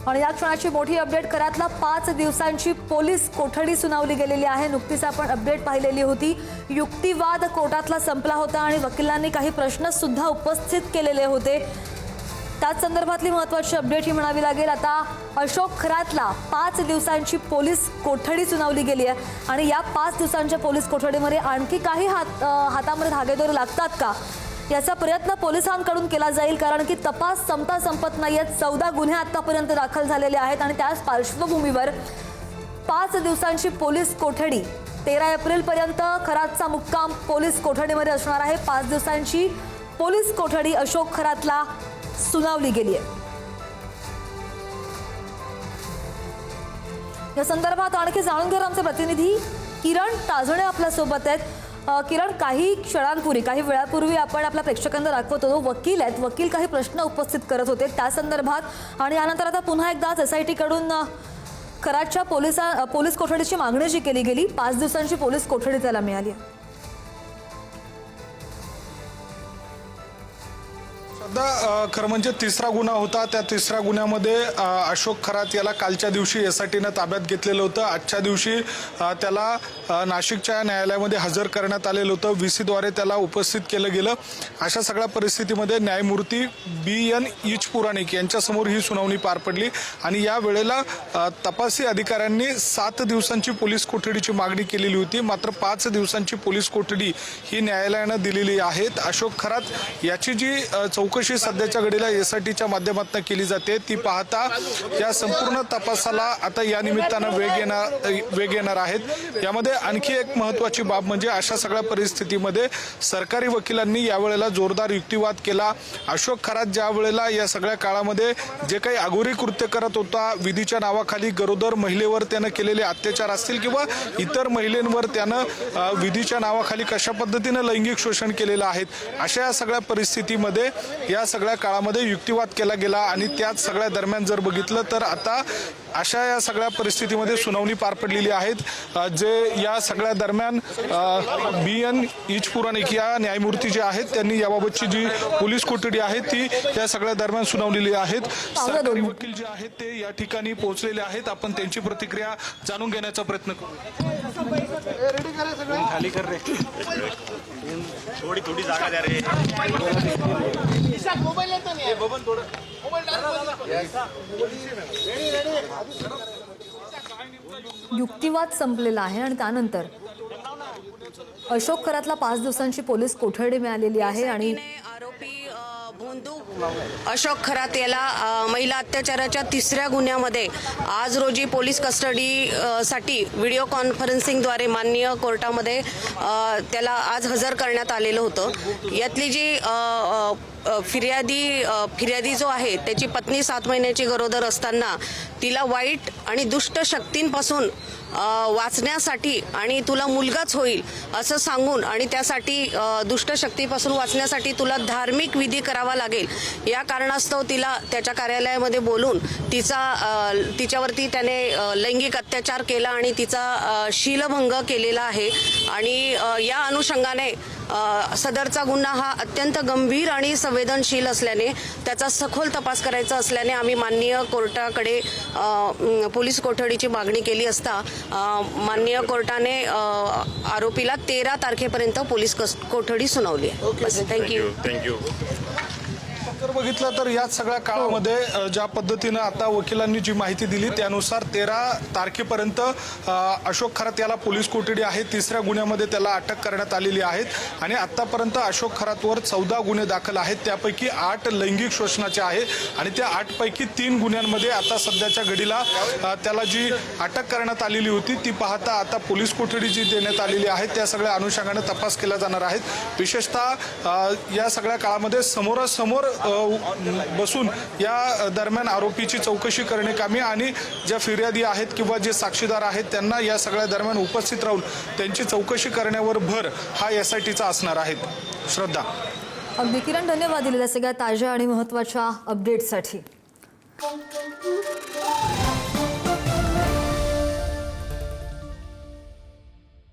आणि या क्षणाची मोठी अपडेट करातला 5 दिवसांची पोलीस कोठडी सुनावली गेलेली आहे। नुकतीच आपण अपडेट पाहिलेली होती। युक्तिवाद कोर्टातला संपला होता आणि वकिलांनी काही प्रश्न सुद्धा उपस्थित केलेले होते। त्याच संदर्भातली महत्त्वाची अपडेट ही म्हणावी लागेल। आता अशोक खरातला 5 दिवसांची पोलीस कोठडी सुनावली गेली आहे आणि या 5 दिवसांच्या पोलीस कोठडीमध्ये आणखी काही हातामध्ये धागेदोरे लागतात का याचा प्रयत्न पोलिसांकडून केला जाईल, कारण की तपास संपत नाहीयेत। 14 गुन्हे आतापर्यंत दाखल झालेले आहेत आणि त्याच पार्श्वभूमीवर 5 दिवसांची पोलीस कोठडी 13 एप्रिल पर्यंत खरातचा मुक्काम पोलीस कोठडीमध्ये असणार आहे। 5 दिवसांची पोलीस कोठडी अशोक खरातला सुनावली गेली आहे। या संदर्भात आणखी जाणून घेणार आमचे प्रतिनिधी किरण ताजणे आपल्या सोबत आहेत। किरण, काही क्षणांपूर्वी काही वेळापूर्वी आपण आपल्या प्रेक्षकांना दाखवत होतो वकील आहेत, वकील काही प्रश्न उपस्थित करत होते त्या संदर्भात आणि यानंतर आता पुन्हा एकदा एसआयटी कडून खरातच्या पोलीस कोठडीची मागणी जी केली गेली 5 दिवसांची पोलीस कोठडी त्याला मिळाली आहे। खरं म्हणजे तिसरा गुन्हा होता। त्या तिसऱ्या गुन्ह्यामध्ये अशोक खरात याला कालच्या दिवशी एसआयटीने ताब्यात घेतलेलं होतं। आजच्या दिवशी त्याला नाशिकच्या न्यायालयामध्ये हजर करण्यात आलेलं होतं। व्हीसीद्वारे त्याला उपस्थित केलं गेलं। अशा सगळ्या परिस्थितीमध्ये न्यायमूर्ती BN ईचपुराणिक यांच्यासमोर ही सुनावणी पार पडली आणि या वेळेला तपासी अधिकाऱ्यांनी 7 दिवसांची पोलीस कोठडीची मागणी केलेली होती, मात्र 5 दिवसांची पोलीस कोठडी ही न्यायालयानं दिलेली आहे। अशोक खरात याची जी चौकशी सध्याच्या घडीला एसआयटीच्या माध्यमातून केली जाते ती पाहता या संपूर्ण तपासाला आता या निमित्तानं वेग येणार आहेत। यामध्ये आणखी एक महत्त्वाची बाब म्हणजे अशा सगळ्या परिस्थितीमध्ये सरकारी वकिलांनी यावेळेला जोरदार युक्तिवाद केला। अशोक खरात ज्या वेळेला या सगळ्या काळामध्ये जे काही अघोरी कृत्य करत होता, विधीच्या नावाखाली गरोदर महिलेवर त्यानं केलेले अत्याचार असतील किंवा इतर महिलांवर त्यानं विधीच्या नावाखाली कशा पद्धतीनं लैंगिक शोषण केलेलं आहे, अशा या सगळ्या परिस्थितीमध्ये या सगळ्या काळामध्ये युक्तिवाद केला गेला आणि त्याच सगळ्या दरम्यान जर बघितलं तर आता अशा या सगळ्या परिस्थितीमध्ये सुनावणी पार पडलेली आहेत। जे या सगळ्या दरम्यान BN ईचपुराणिक या न्यायमूर्ती जे आहेत त्यांनी याबाबतची जी पोलीस कोठडी आहे ती या सगळ्या दरम्यान सुनावलेली आहेत। सरकारी वकील जे आहेत ते या ठिकाणी पोहोचलेले आहेत। आपण त्यांची प्रतिक्रिया जाणून घेण्याचा प्रयत्न करू। खाली कर रे, थोडी जागा द्या रे। मोबाईल येतो नाही बबन, थोडं युक्तिवाद संपलेला आहे आणि त्यानंतर अशोक खरातला 5 दिवसांची पोलीस कोठडी मिळालेली आहे आणि आरोपी अशोक खरात याला महिला अत्याचाराच्या 3ऱ्या गुन्ह्यामध्ये आज रोजी पोलीस कस्टडी साठी व्हिडिओ कॉन्फरन्सिंगद्वारे माननीय कोर्टामध्ये त्याला आज हजर करण्यात आलेलं होतं। यातली जी फिर्यादी जो आहे त्याची पत्नी 7 महिन्याची गरोदर असताना तिला वाईट आणि दुष्ट शक्तींपासून वाचण्यासाठी आणि तुला मुलगाच होईल असं सांगून आणि त्यासाठी दुष्ट शक्तीपासून वाचण्यासाठी तुला धार्मिक विधी करावा लागेल या कारणास्तव तिला त्याच्या कार्यालयामध्ये बोलून तिच्यावरती त्याने लैंगिक अत्याचार केला आणि तिचा शीलभंग केलेला आहे आणि या अनुषंगाने सदरचा गुन्हा हा अत्यंत गंभीर आणि संवेदनशील असल्याने त्याचा सखोल तपास करायचा असल्याने आम्ही माननीय कोर्टाकडे पोलीस कोठडीची मागणी केली असता माननीय कोर्टाने आरोपीला 13 तारखेपर्यंत पोलीस कोठडी सुनावली आहे। थँक्यू। जर बघितलं तर याच सगळ्या काळामध्ये ज्या पद्धतीनं आता वकिलांनी जी माहिती दिली त्यानुसार 13 तारखेपर्यंत अशोक खरात याला पोलीस कोठडी आहे। 3ऱ्या गुन्ह्यामध्ये त्याला अटक करण्यात आलेली आहे आणि आतापर्यंत अशोक खरातवर 14 गुन्हे दाखल आहेत, त्यापैकी 8 लैंगिक शोषणाचे आहे आणि त्या 8 पैकी 3 गुन्ह्यांमध्ये आता सध्याच्या घडीला त्याला जी अटक करण्यात आलेली होती ती पाहता आता पोलीस कोठडी जी देण्यात आलेली आहे त्या सगळ्या अनुषंगाने तपास केला जाणार आहे। विशेषतः या सगळ्या काळामध्ये समोरासमोर बसून या दरम्यान आरोपीची चौकशी करणे कामी आणि ज्या फिर्यादी आहेत किंवा जे साक्षीदार आहेत त्यांना या सगळ्या दरम्यान उपस्थित राहून त्यांची चौकशी करण्यावर भर हा एसआयटीचा असणार आहे। श्रद्धा, अगदी किरण, धन्यवाद दिलेल्या सगळ्या ताज्या आणि महत्त्वाच्या अपडेटसाठी।